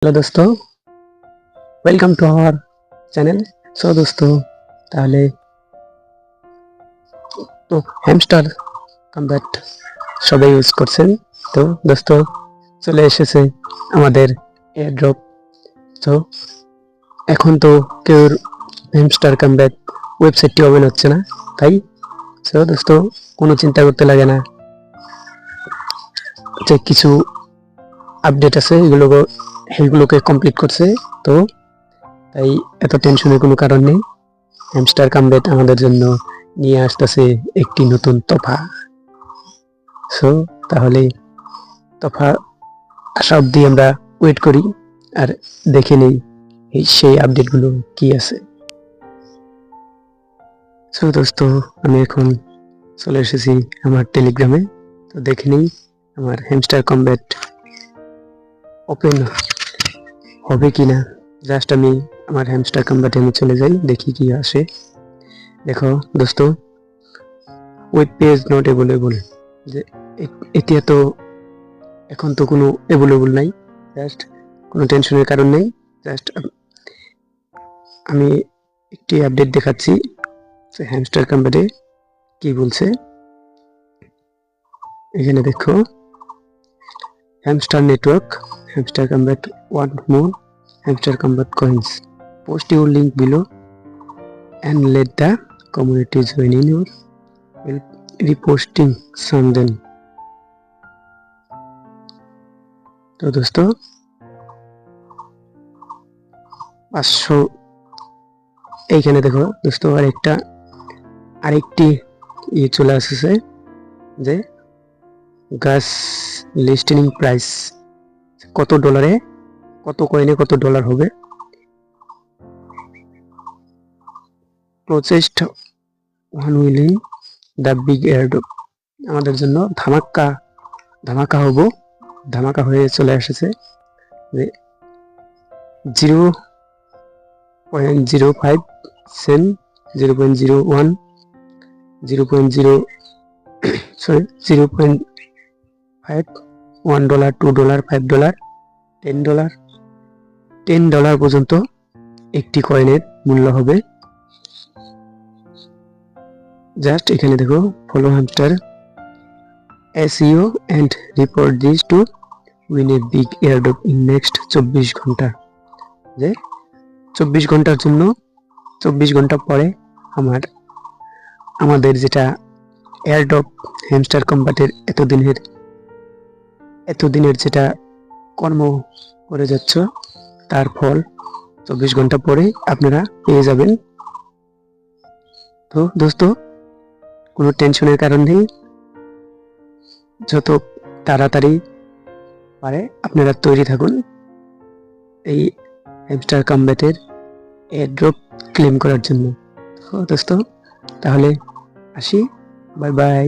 Hello दोस्तों, welcome to our channel. सो दोस्तों, তাহলে তো হ্যামস্টার কমব্যাট সবাই ইউজ করছেন। তো দোস্ত চলে এসেছে আমাদের এয়ারড্রপ। তো এখন তো কেউ হ্যামস্টার কমব্যাট ওয়েবসাইটটি ওপেন হচ্ছে না, তাই সো দোস্ত কোনো চিন্তা করতে লাগে না যে কিছু আপডেট আছে এগুলোকে কমপ্লিট করছে। তো তাই এত টেনশনের কোনো কারণ নেই। হ্যামস্টার কমব্যাট আমাদের জন্য নিয়ে আসতেছে একটি নতুন তোফা। সো তাহলে তোফা আসা অবধি আমরা ওয়েট করি আর দেখে নেই সেই আপডেটগুলো কি আছে। সো দোস্ত, আমি এখন চলে এসেছি আমার টেলিগ্রামে। তো দেখে নেই আমার হ্যামস্টার কমব্যাট ওপেন হবে কিনা। জাস্ট আমি আমার হ্যামস্টার কমব্যাটে আমি চলে যাই, দেখি কি আসে। দেখো দোস্ত, ওয়েব পেজ নট অ্যাভেলেবল, যে এটা তো এখন তো কোনো অ্যাভেলেবল নাই। জাস্ট কোনো টেনশনের কারণ নেই। জাস্ট আমি একটি আপডেট দেখাচ্ছি হ্যামস্টার কমব্যাটে কি বলছে। এখানে দেখো, hamster network, hamster combat one more hamster combat coins, post your link below and let the community join in your reposting someday। তো দোস্ত 500 এইখানে দেখো দোস্ত আরেকটি চলে আসছে যে গ্যাস লিস্টেনিং প্রাইস কত ডলারে, কত কয়েনে কত ডলার হবে। প্রচেস্ট one willing the big airdrop, আমাদের জন্য ধামাকা হয়ে চলে এসেছে যে 0.05 সেন্ট, 0.01, 0.5, $1, $2, $5, $10 পর্যন্ত একটি কয়েনের মূল্য হবে। জাস্ট এখানে দেখো, follow hamster SEO and report this to win a big airdrop in next 24 ঘন্টা। যে 24 ঘন্টার জন্য 24 ঘন্টা পরে আমাদের যেটা এয়ারড্রপ হ্যামস্টার কমব্যাটের এতদিনের যেটা কর্ম করে যাচ্ছ তার ফল 24 ঘন্টা পরে আপনারা পেয়ে যাবেন। তো দোস্ত কোনো টেনশনের কারণ নেই, যত তাড়াতাড়ি পারে আপনারা তৈরি থাকুন এই হ্যামস্টার কমব্যাটের এয়ারড্রপ ক্লেম করার জন্য। তো দোস্ত তাহলে আসি, বাই বাই।